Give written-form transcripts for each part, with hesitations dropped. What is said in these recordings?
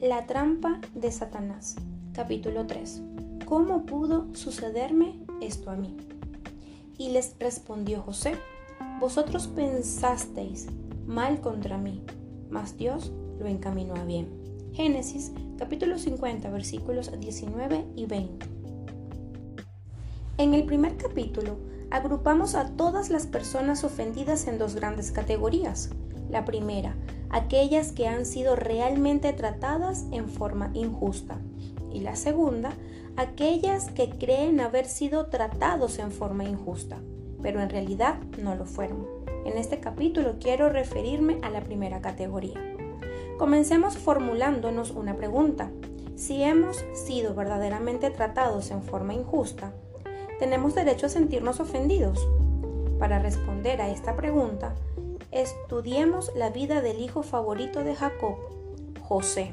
La trampa de Satanás. Capítulo 3. ¿Cómo pudo sucederme esto a mí? Y les respondió José: vosotros pensasteis mal contra mí, mas Dios lo encaminó a bien. Génesis capítulo 50 versículos 19 y 20. En el primer capítulo agrupamos a todas las personas ofendidas en dos grandes categorías. La primera, aquellas que han sido realmente tratadas en forma injusta. Y la segunda, aquellas que creen haber sido tratados en forma injusta, pero en realidad no lo fueron. En este capítulo quiero referirme a la primera categoría. Comencemos formulándonos una pregunta. Si hemos sido verdaderamente tratados en forma injusta, ¿tenemos derecho a sentirnos ofendidos? Para responder a esta pregunta, estudiemos la vida del hijo favorito de Jacob, José.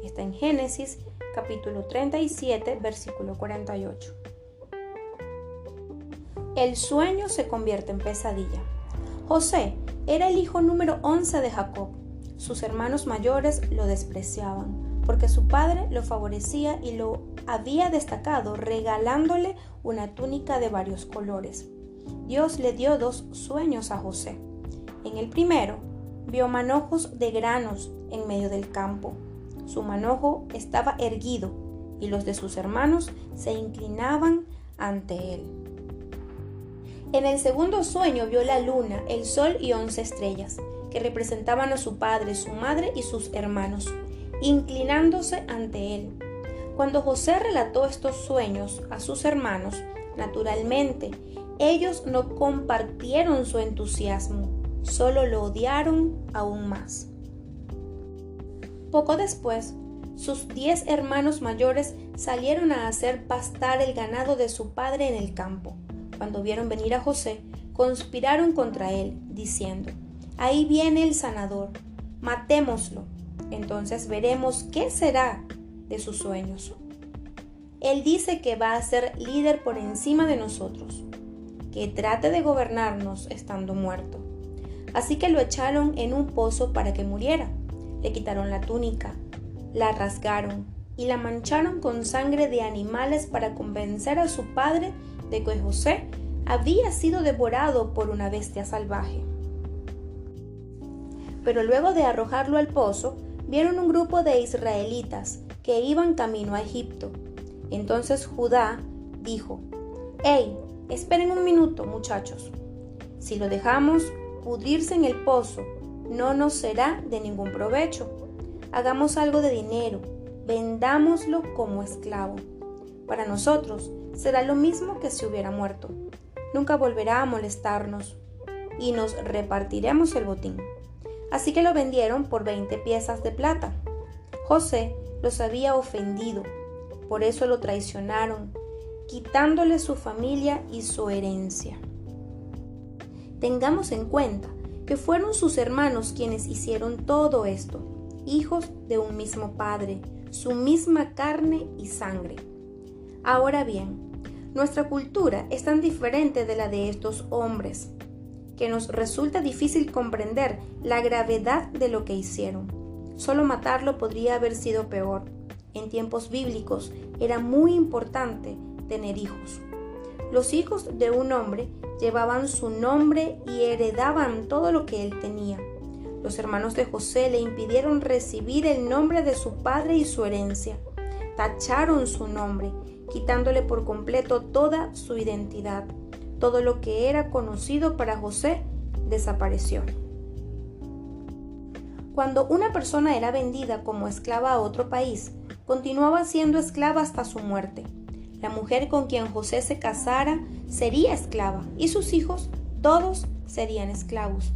Está en Génesis capítulo 37, versículo 48. El sueño se convierte en pesadilla. José era el hijo número 11 de Jacob. Sus hermanos mayores lo despreciaban, porque su padre lo favorecía y lo había destacado regalándole una túnica de varios colores. Dios le dio dos sueños a José. En el primero, vio manojos de granos en medio del campo. Su manojo estaba erguido y los de sus hermanos se inclinaban ante él. En el segundo sueño vio la luna, el sol y 11 estrellas, que representaban a su padre, su madre y sus hermanos, inclinándose ante él. Cuando José relató estos sueños a sus hermanos, naturalmente, ellos no compartieron su entusiasmo, solo lo odiaron aún más. Poco después, sus 10 hermanos mayores salieron a hacer pastar el ganado de su padre en el campo. Cuando vieron venir a José, conspiraron contra él, diciendo: ahí viene el sanador, matémoslo, entonces veremos qué será de sus sueños. Él dice que va a ser líder por encima de nosotros, que trate de gobernarnos estando muerto. Así que lo echaron en un pozo para que muriera. Le quitaron la túnica, la rasgaron y la mancharon con sangre de animales para convencer a su padre de que José había sido devorado por una bestia salvaje. Pero luego de arrojarlo al pozo, vieron un grupo de israelitas que iban camino a Egipto. Entonces Judá dijo: «¡Hey! Esperen un minuto, muchachos. Si lo dejamos pudrirse en el pozo, no nos será de ningún provecho. Hagamos algo de dinero, vendámoslo como esclavo. Para nosotros será lo mismo que si hubiera muerto. Nunca volverá a molestarnos y nos repartiremos el botín». Así que lo vendieron por 20 piezas de plata. José los había ofendido, por eso lo traicionaron, quitándole su familia y su herencia. Tengamos en cuenta que fueron sus hermanos quienes hicieron todo esto, hijos de un mismo padre, su misma carne y sangre. Ahora bien, nuestra cultura es tan diferente de la de estos hombres, que nos resulta difícil comprender la gravedad de lo que hicieron. Solo matarlo podría haber sido peor. En tiempos bíblicos era muy importante tener hijos. Los hijos de un hombre llevaban su nombre y heredaban todo lo que él tenía. Los hermanos de José le impidieron recibir el nombre de su padre y su herencia. Tacharon su nombre, quitándole por completo toda su identidad. Todo lo que era conocido para José desapareció. Cuando una persona era vendida como esclava a otro país, continuaba siendo esclava hasta su muerte. La mujer con quien José se casara sería esclava y sus hijos todos serían esclavos.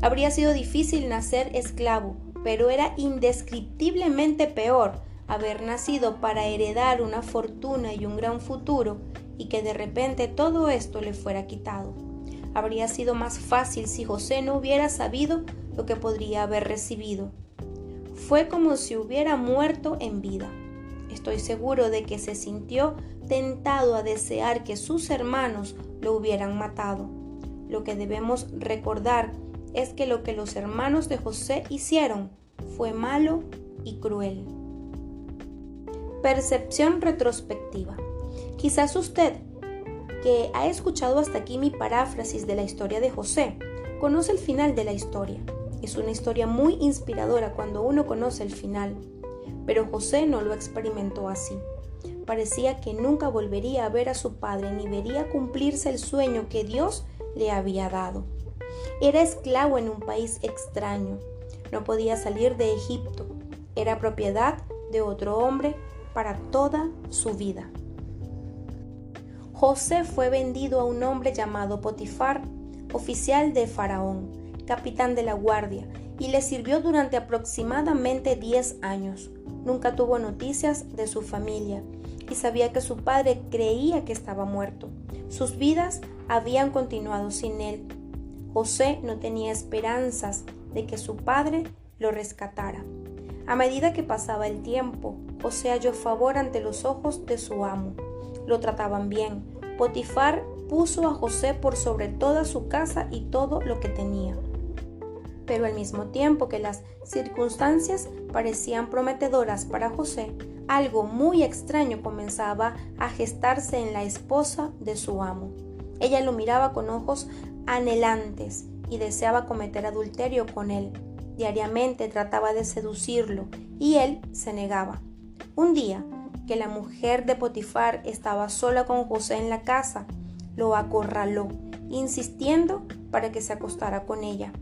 Habría sido difícil nacer esclavo, pero era indescriptiblemente peor haber nacido para heredar una fortuna y un gran futuro y que de repente todo esto le fuera quitado. Habría sido más fácil si José no hubiera sabido lo que podría haber recibido. Fue como si hubiera muerto en vida. Estoy seguro de que se sintió tentado a desear que sus hermanos lo hubieran matado. Lo que debemos recordar es que lo que los hermanos de José hicieron fue malo y cruel. Percepción retrospectiva. Quizás usted, que ha escuchado hasta aquí mi paráfrasis de la historia de José, conoce el final de la historia. Es una historia muy inspiradora cuando uno conoce el final, pero José no lo experimentó así. Parecía que nunca volvería a ver a su padre ni vería cumplirse el sueño que Dios le había dado. Era esclavo en un país extraño. No podía salir de Egipto. Era propiedad de otro hombre para toda su vida. José fue vendido a un hombre llamado Potifar, oficial de Faraón, capitán de la guardia, y le sirvió durante aproximadamente 10 años. Nunca tuvo noticias de su familia y sabía que su padre creía que estaba muerto. Sus vidas habían continuado sin él. José no tenía esperanzas de que su padre lo rescatara. A medida que pasaba el tiempo, José halló favor ante los ojos de su amo. Lo trataban bien. Potifar puso a José por sobre toda su casa y todo lo que tenía. Pero al mismo tiempo que las circunstancias parecían prometedoras para José, algo muy extraño comenzaba a gestarse en la esposa de su amo. Ella lo miraba con ojos anhelantes y deseaba cometer adulterio con él. Diariamente trataba de seducirlo y él se negaba. Un día, que la mujer de Potifar estaba sola con José en la casa, lo acorraló, insistiendo para que se acostara con ella.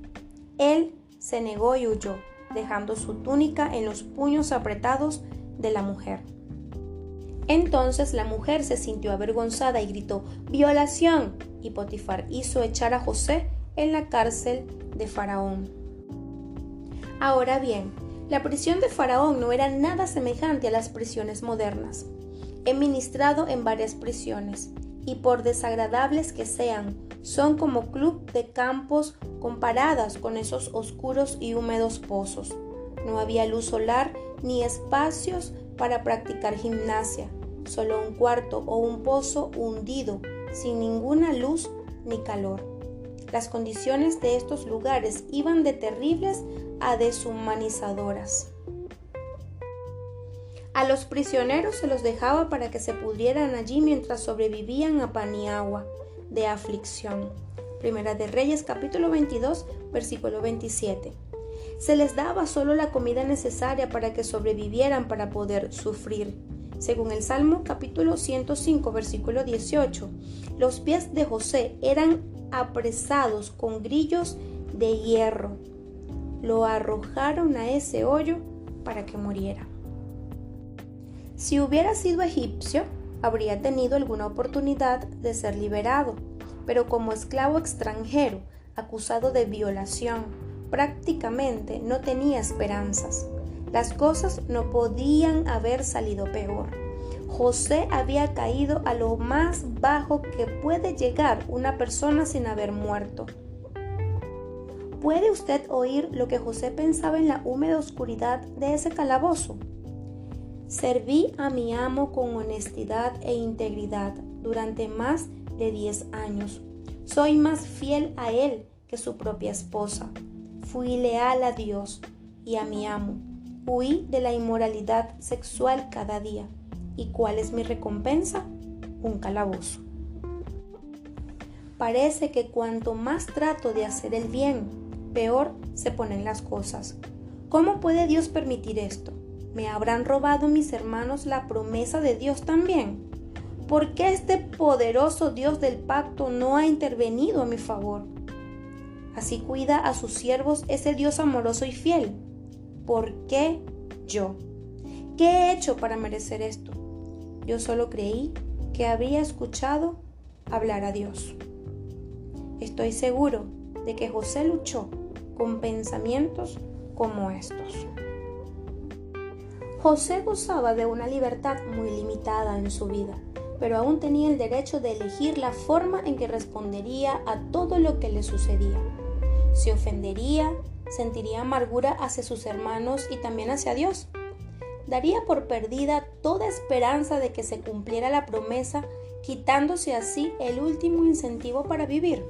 Él se negó y huyó, dejando su túnica en los puños apretados de la mujer. Entonces la mujer se sintió avergonzada y gritó: ¡violación! Y Potifar hizo echar a José en la cárcel de Faraón. Ahora bien, la prisión de Faraón no era nada semejante a las prisiones modernas. He ministrado en varias prisiones y, por desagradables que sean, son como club de campos comparadas con esos oscuros y húmedos pozos. No había luz solar ni espacios para practicar gimnasia, solo un cuarto o un pozo hundido, sin ninguna luz ni calor. Las condiciones de estos lugares iban de terribles a deshumanizadoras. A los prisioneros se los dejaba para que se pudrieran allí mientras sobrevivían a pan y agua de aflicción. Primera de Reyes, capítulo 22, versículo 27. Se les daba solo la comida necesaria para que sobrevivieran para poder sufrir. Según el Salmo, capítulo 105, versículo 18, los pies de José eran apresados con grillos de hierro. Lo arrojaron a ese hoyo para que muriera. Si hubiera sido egipcio, habría tenido alguna oportunidad de ser liberado, pero como esclavo extranjero, acusado de violación, prácticamente no tenía esperanzas. Las cosas no podían haber salido peor. José había caído a lo más bajo que puede llegar una persona sin haber muerto. ¿Puede usted oír lo que José pensaba en la húmeda oscuridad de ese calabozo? Serví a mi amo con honestidad e integridad durante más de 10 años. Soy más fiel a él que su propia esposa. Fui leal a Dios y a mi amo. Huí de la inmoralidad sexual cada día. ¿Y cuál es mi recompensa? Un calabozo. Parece que cuanto más trato de hacer el bien, peor se ponen las cosas. ¿Cómo puede Dios permitir esto? ¿Me habrán robado mis hermanos la promesa de Dios también? ¿Por qué este poderoso Dios del pacto no ha intervenido a mi favor? Así cuida a sus siervos ese Dios amoroso y fiel. ¿Por qué yo? ¿Qué he hecho para merecer esto? Yo solo creí que habría escuchado hablar a Dios. Estoy seguro de que José luchó con pensamientos como estos. José gozaba de una libertad muy limitada en su vida, pero aún tenía el derecho de elegir la forma en que respondería a todo lo que le sucedía. Se ofendería, sentiría amargura hacia sus hermanos y también hacia Dios. Daría por perdida toda esperanza de que se cumpliera la promesa, quitándose así el último incentivo para vivir.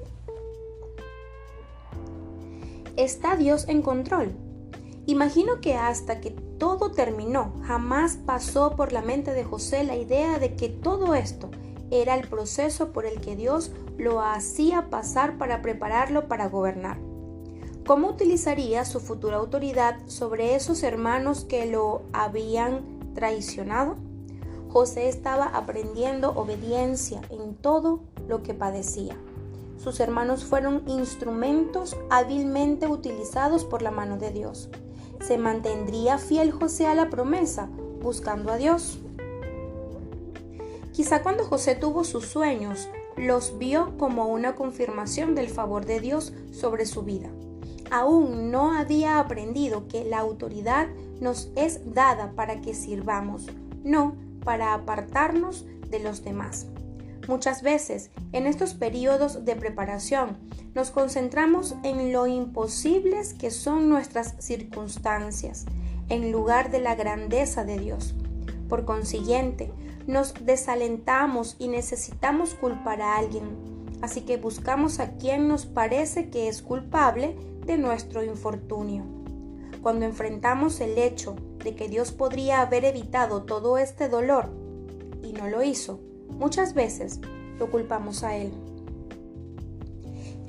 ¿Está Dios en control? Imagino que hasta que todo terminó, jamás pasó por la mente de José la idea de que todo esto era el proceso por el que Dios lo hacía pasar para prepararlo para gobernar. ¿Cómo utilizaría su futura autoridad sobre esos hermanos que lo habían traicionado? José estaba aprendiendo obediencia en todo lo que padecía. Sus hermanos fueron instrumentos hábilmente utilizados por la mano de Dios. ¿Se mantendría fiel José a la promesa, buscando a Dios? Quizá cuando José tuvo sus sueños, los vio como una confirmación del favor de Dios sobre su vida. Aún no había aprendido que la autoridad nos es dada para que sirvamos, no para apartarnos de los demás. Muchas veces, en estos periodos de preparación, nos concentramos en lo imposibles que son nuestras circunstancias, en lugar de la grandeza de Dios. Por consiguiente, nos desalentamos y necesitamos culpar a alguien, así que buscamos a quien nos parece que es culpable de nuestro infortunio. Cuando enfrentamos el hecho de que Dios podría haber evitado todo este dolor y no lo hizo, muchas veces lo culpamos a Él.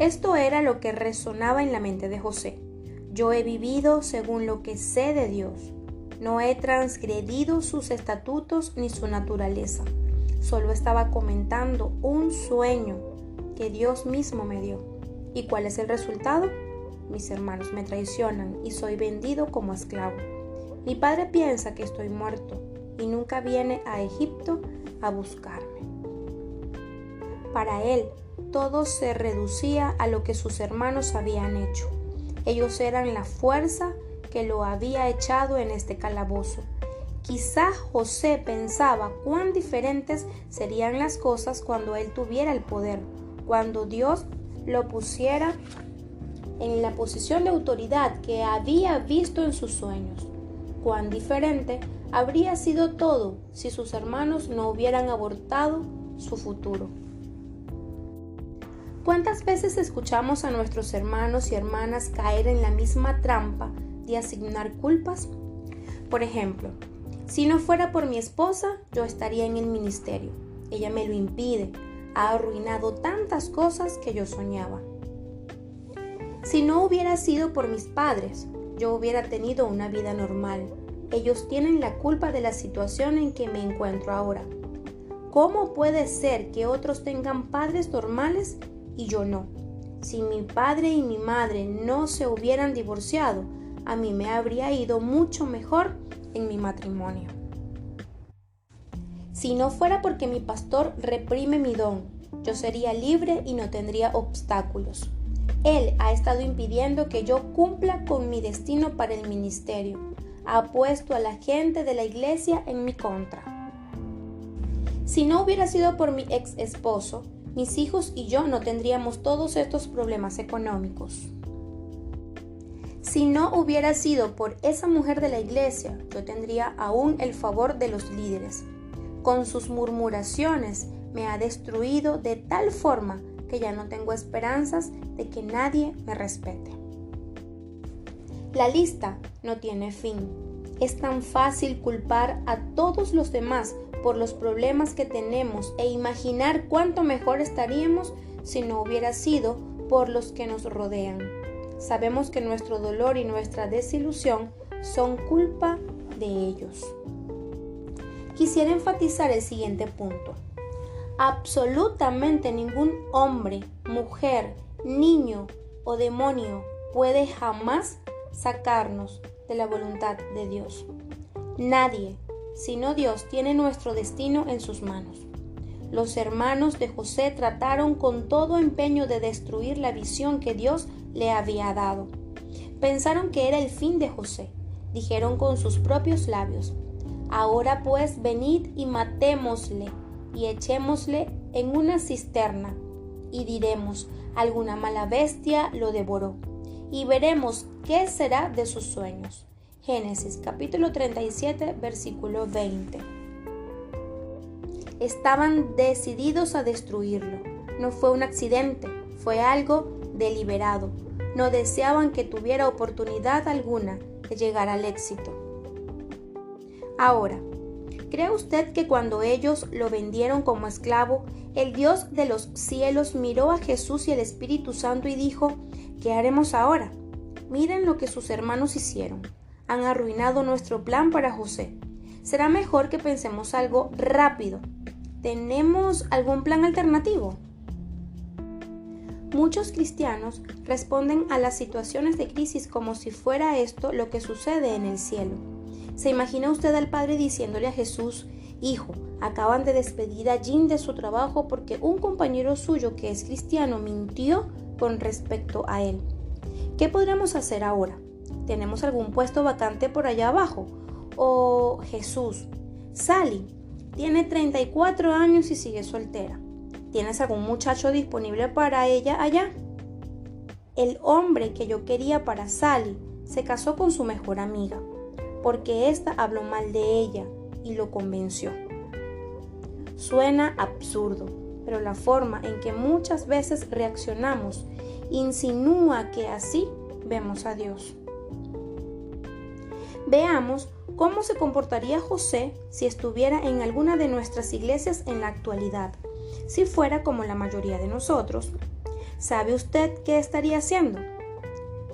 Esto era lo que resonaba en la mente de José. Yo he vivido según lo que sé de Dios. No he transgredido sus estatutos ni su naturaleza. Solo estaba comentando un sueño que Dios mismo me dio. ¿Y cuál es el resultado? Mis hermanos me traicionan y soy vendido como esclavo. Mi padre piensa que estoy muerto y nunca viene a Egipto a buscarme. Para él, todo se reducía a lo que sus hermanos habían hecho. Ellos eran la fuerza que lo había echado en este calabozo. Quizá José pensaba cuán diferentes serían las cosas cuando él tuviera el poder, cuando Dios lo pusiera en la posición de autoridad que había visto en sus sueños. Cuán diferente habría sido todo si sus hermanos no hubieran abortado su futuro. ¿Cuántas veces escuchamos a nuestros hermanos y hermanas caer en la misma trampa de asignar culpas? Por ejemplo, si no fuera por mi esposa, yo estaría en el ministerio. Ella me lo impide. Ha arruinado tantas cosas que yo soñaba. Si no hubiera sido por mis padres, yo hubiera tenido una vida normal. Ellos tienen la culpa de la situación en que me encuentro ahora. ¿Cómo puede ser que otros tengan padres normales y yo no? Si mi padre y mi madre no se hubieran divorciado, a mí me habría ido mucho mejor en mi matrimonio. Si no fuera porque mi pastor reprime mi don, yo sería libre y no tendría obstáculos. Él ha estado impidiendo que yo cumpla con mi destino para el ministerio. Ha puesto a la gente de la iglesia en mi contra. Si no hubiera sido por mi ex esposo, mis hijos y yo no tendríamos todos estos problemas económicos. Si no hubiera sido por esa mujer de la iglesia, yo tendría aún el favor de los líderes. Con sus murmuraciones me ha destruido de tal forma que ya no tengo esperanzas de que nadie me respete. La lista no tiene fin. Es tan fácil culpar a todos los demás por los problemas que tenemos e imaginar cuánto mejor estaríamos si no hubiera sido por los que nos rodean. Sabemos que nuestro dolor y nuestra desilusión son culpa de ellos. Quisiera enfatizar el siguiente punto. Absolutamente ningún hombre, mujer, niño o demonio puede jamás sacarnos de la voluntad de Dios. Nadie, sino Dios, tiene nuestro destino en sus manos. Los hermanos de José trataron con todo empeño de destruir la visión que Dios le había dado. Pensaron que era el fin de José. Dijeron con sus propios labios: ahora pues venid y matémosle y echémosle en una cisterna, y diremos: alguna mala bestia lo devoró, y veremos qué será de sus sueños. Génesis capítulo 37, versículo 20. Estaban decididos a destruirlo. No fue un accidente, fue algo deliberado. No deseaban que tuviera oportunidad alguna de llegar al éxito. Ahora, ¿cree usted que cuando ellos lo vendieron como esclavo, el Dios de los cielos miró a Jesús y al Espíritu Santo y dijo: ¿qué haremos ahora? Miren lo que sus hermanos hicieron. Han arruinado nuestro plan para José. Será mejor que pensemos algo rápido. ¿Tenemos algún plan alternativo? Muchos cristianos responden a las situaciones de crisis como si fuera esto lo que sucede en el cielo. ¿Se imagina usted al Padre diciéndole a Jesús: hijo, acaban de despedir a Jim de su trabajo porque un compañero suyo que es cristiano mintió con respecto a él? ¿Qué podremos hacer ahora? ¿Tenemos algún puesto vacante por allá abajo? O Jesús: Sally tiene 34 años y sigue soltera. ¿Tienes algún muchacho disponible para ella allá? El hombre que yo quería para Sally se casó con su mejor amiga, porque ésta habló mal de ella y lo convenció. Suena absurdo, pero la forma en que muchas veces reaccionamos insinúa que así vemos a Dios. Veamos cómo se comportaría José si estuviera en alguna de nuestras iglesias en la actualidad. Si fuera como la mayoría de nosotros, ¿sabe usted qué estaría haciendo?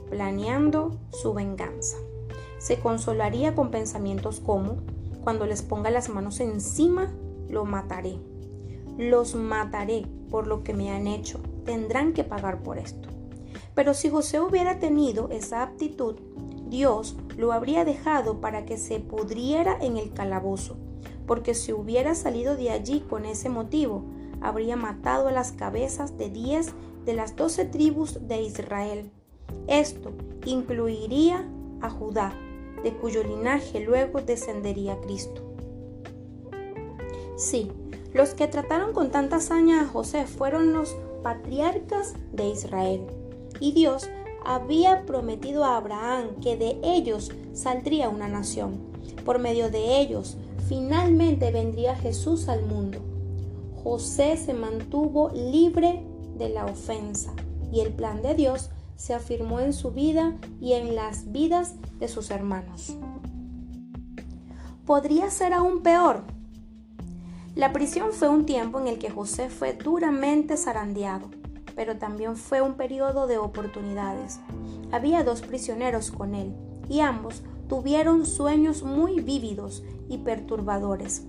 Planeando su venganza. Se consolaría con pensamientos como: cuando les ponga las manos encima, lo mataré. Los mataré por lo que me han hecho. Tendrán que pagar por esto. Pero si José hubiera tenido esa aptitud, Dios lo habría dejado para que se pudriera en el calabozo, porque si hubiera salido de allí con ese motivo, habría matado a las cabezas de 10 de las 12 tribus de Israel. Esto incluiría a Judá, de cuyo linaje luego descendería Cristo. Sí, los que trataron con tanta hazaña a José fueron los patriarcas de Israel, y Dios había prometido a Abraham que de ellos saldría una nación. Por medio de ellos, finalmente vendría Jesús al mundo. José se mantuvo libre de la ofensa y el plan de Dios se afirmó en su vida y en las vidas de sus hermanos. ¿Podría ser aún peor? La prisión fue un tiempo en el que José fue duramente zarandeado, pero también fue un periodo de oportunidades. Había 2 prisioneros con él y ambos tuvieron sueños muy vívidos y perturbadores.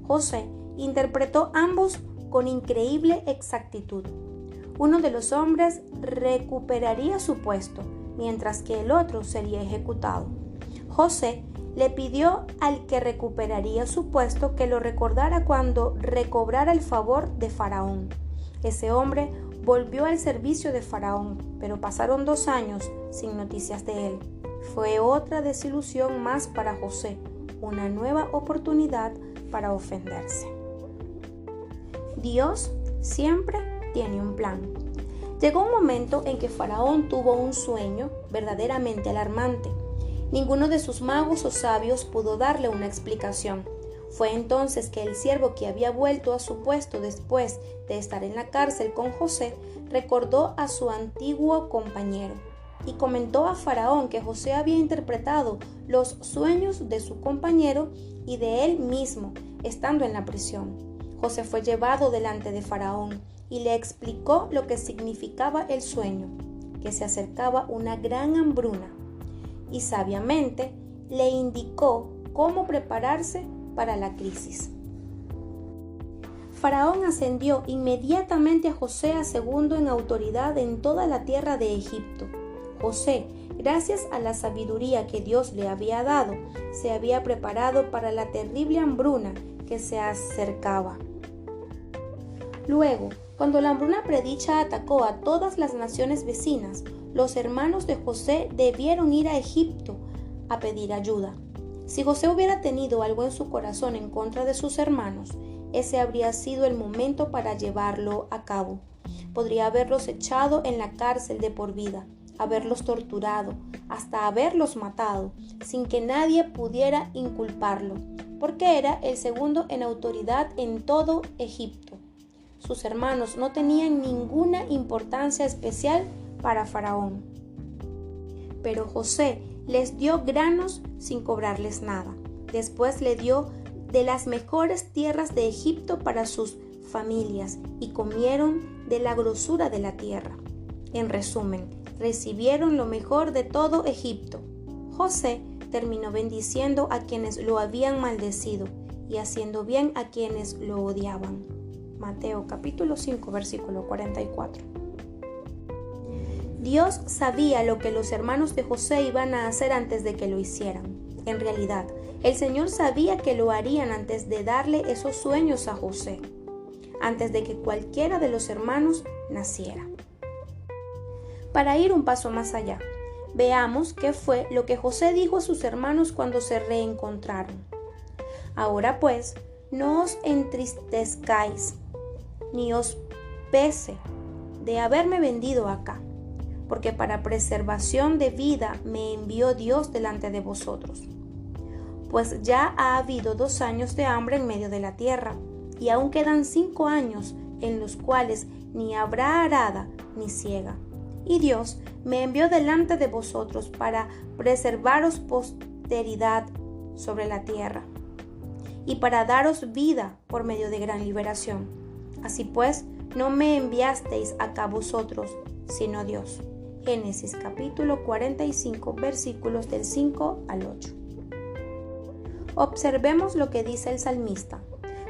José interpretó ambos con increíble exactitud. Uno de los hombres recuperaría su puesto, mientras que el otro sería ejecutado. José le pidió al que recuperaría su puesto que lo recordara cuando recobrara el favor de Faraón. Ese hombre volvió al servicio de Faraón, pero pasaron 2 años sin noticias de él. Fue otra desilusión más para José, una nueva oportunidad para ofenderse. Dios siempre tiene un plan. Llegó un momento en que Faraón tuvo un sueño verdaderamente alarmante. Ninguno de sus magos o sabios pudo darle una explicación. Fue entonces que el siervo que había vuelto a su puesto después de estar en la cárcel con José recordó a su antiguo compañero y comentó a Faraón que José había interpretado los sueños de su compañero y de él mismo, estando en la prisión. José fue llevado delante de Faraón y le explicó lo que significaba el sueño, que se acercaba una gran hambruna, y sabiamente le indicó cómo prepararse para la crisis. Faraón ascendió inmediatamente a José a segundo en autoridad en toda la tierra de Egipto. José, gracias a la sabiduría que Dios le había dado, se había preparado para la terrible hambruna que se acercaba. Luego, cuando la hambruna predicha atacó a todas las naciones vecinas, los hermanos de José debieron ir a Egipto a pedir ayuda. Si José hubiera tenido algo en su corazón en contra de sus hermanos, ese habría sido el momento para llevarlo a cabo. Podría haberlos echado en la cárcel de por vida, haberlos torturado, hasta haberlos matado, sin que nadie pudiera inculparlo, porque era el segundo en autoridad en todo Egipto. Sus hermanos no tenían ninguna importancia especial para Faraón. Pero José les dio granos sin cobrarles nada. Después le dio de las mejores tierras de Egipto para sus familias y comieron de la grosura de la tierra. En resumen, recibieron lo mejor de todo Egipto. José terminó bendiciendo a quienes lo habían maldecido y haciendo bien a quienes lo odiaban. Mateo capítulo 5, versículo 44. Dios sabía lo que los hermanos de José iban a hacer antes de que lo hicieran. En realidad, el Señor sabía que lo harían antes de darle esos sueños a José, antes de que cualquiera de los hermanos naciera. Para ir un paso más allá, veamos qué fue lo que José dijo a sus hermanos cuando se reencontraron. Ahora pues, no os entristezcáis, ni os pese de haberme vendido acá, porque para preservación de vida me envió Dios delante de vosotros. Pues ya ha habido 2 años de hambre en medio de la tierra, y aún quedan 5 años en los cuales ni habrá arada ni siega. Y Dios me envió delante de vosotros para preservaros posteridad sobre la tierra, y para daros vida por medio de gran liberación. Así pues, no me enviasteis acá vosotros, sino Dios. Génesis capítulo 45, versículos del 5 al 8. Observemos lo que dice el salmista.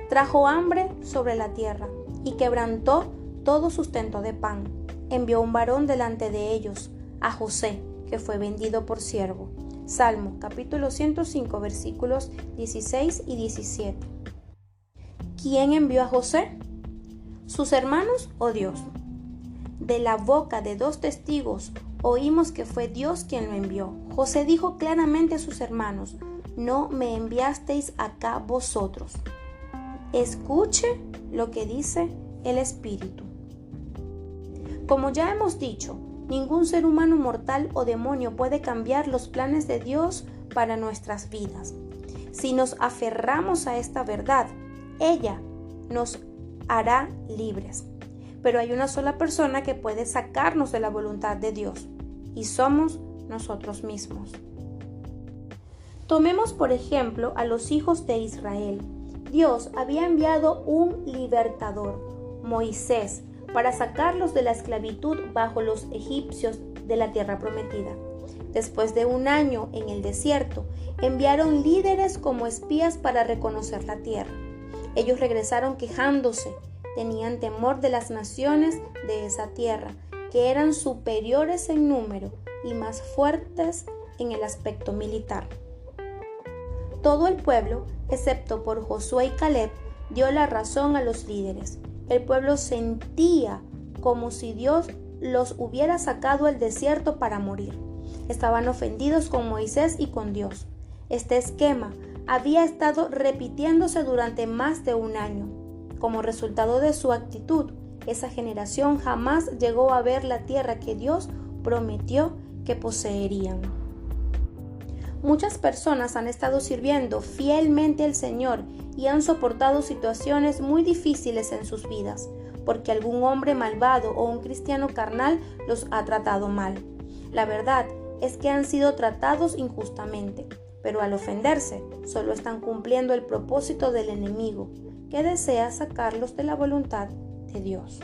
Trajo hambre sobre la tierra y quebrantó todo sustento de pan. Envió un varón delante de ellos, a José, que fue vendido por siervo. Salmo capítulo 105, versículos 16 y 17. ¿Quién envió a José? ¿Sus hermanos o Dios? De la boca de 2 testigos oímos que fue Dios quien lo envió. José dijo claramente a sus hermanos: no me enviasteis acá vosotros. Escuche lo que dice el Espíritu. Como ya hemos dicho, ningún ser humano mortal o demonio puede cambiar los planes de Dios para nuestras vidas. Si nos aferramos a esta verdad, ella nos hará libres. Pero hay una sola persona que puede sacarnos de la voluntad de Dios, y somos nosotros mismos. Tomemos por ejemplo a los hijos de Israel. Dios había enviado un libertador, Moisés, para sacarlos de la esclavitud bajo los egipcios de la tierra prometida. Después de 1 año en el desierto, enviaron líderes como espías para reconocer la tierra. Ellos regresaron quejándose. Tenían temor de las naciones de esa tierra, que eran superiores en número y más fuertes en el aspecto militar. Todo el pueblo, excepto por Josué y Caleb, dio la razón a los líderes. El pueblo sentía como si Dios los hubiera sacado del desierto para morir. Estaban ofendidos con Moisés y con Dios. Este esquema había estado repitiéndose durante más de 1 año. Como resultado de su actitud, esa generación jamás llegó a ver la tierra que Dios prometió que poseerían. Muchas personas han estado sirviendo fielmente al Señor y han soportado situaciones muy difíciles en sus vidas, porque algún hombre malvado o un cristiano carnal los ha tratado mal. La verdad es que han sido tratados injustamente, pero al ofenderse, solo están cumpliendo el propósito del enemigo, que desea sacarlos de la voluntad de Dios.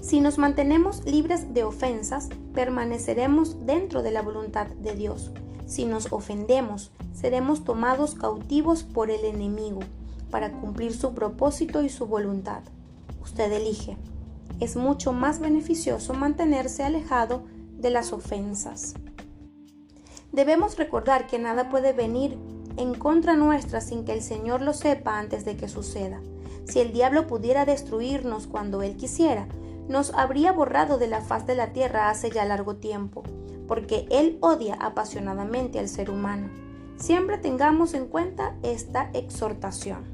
Si nos mantenemos libres de ofensas, permaneceremos dentro de la voluntad de Dios. Si nos ofendemos, seremos tomados cautivos por el enemigo para cumplir su propósito y su voluntad. Usted elige. Es mucho más beneficioso mantenerse alejado de las ofensas. Debemos recordar que nada puede venir en contra nuestra sin que el Señor lo sepa antes de que suceda. Si el diablo pudiera destruirnos cuando él quisiera, nos habría borrado de la faz de la tierra hace ya largo tiempo, porque él odia apasionadamente al ser humano. Siempre tengamos en cuenta esta exhortación.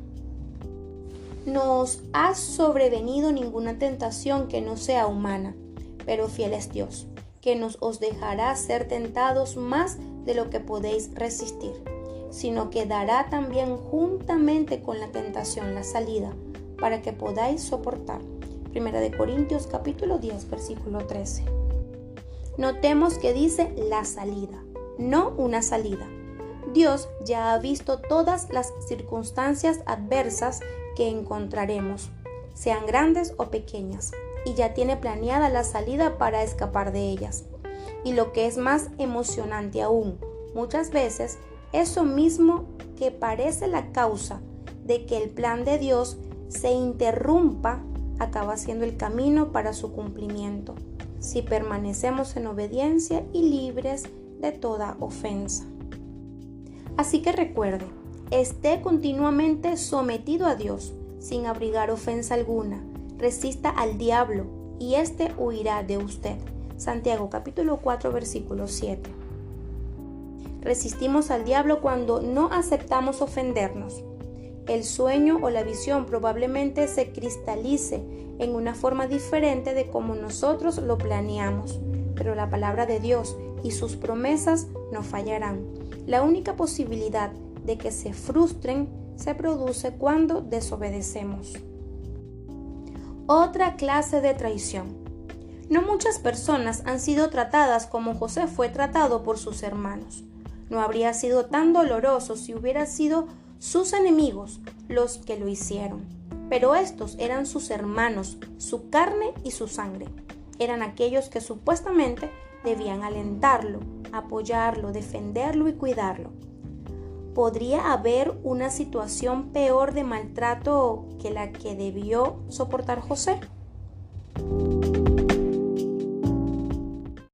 No os ha sobrevenido ninguna tentación que no sea humana, pero fiel es Dios, que no os dejará ser tentados más de lo que podéis resistir, sino que dará también juntamente con la tentación la salida, para que podáis soportar. 1 Corintios capítulo 10, versículo 13. Notemos que dice la salida, no una salida. Dios ya ha visto todas las circunstancias adversas que encontraremos, sean grandes o pequeñas, y ya tiene planeada la salida para escapar de ellas. Y lo que es más emocionante aún, muchas veces, eso mismo que parece la causa de que el plan de Dios se interrumpa, acaba siendo el camino para su cumplimiento, si permanecemos en obediencia y libres de toda ofensa. Así que recuerde, esté continuamente sometido a Dios, sin abrigar ofensa alguna. Resista al diablo, y éste huirá de usted. Santiago capítulo 4, versículo 7. Resistimos al diablo cuando no aceptamos ofendernos. El sueño o la visión probablemente se cristalice en una forma diferente de como nosotros lo planeamos, pero la palabra de Dios y sus promesas no fallarán. La única posibilidad de que se frustren se produce cuando desobedecemos. Otra clase de traición. No muchas personas han sido tratadas como José fue tratado por sus hermanos. No habría sido tan doloroso si hubiera sido sus enemigos los que lo hicieron. Pero estos eran sus hermanos, su carne y su sangre. Eran aquellos que supuestamente debían alentarlo, apoyarlo, defenderlo y cuidarlo. ¿Podría haber una situación peor de maltrato que la que debió soportar José?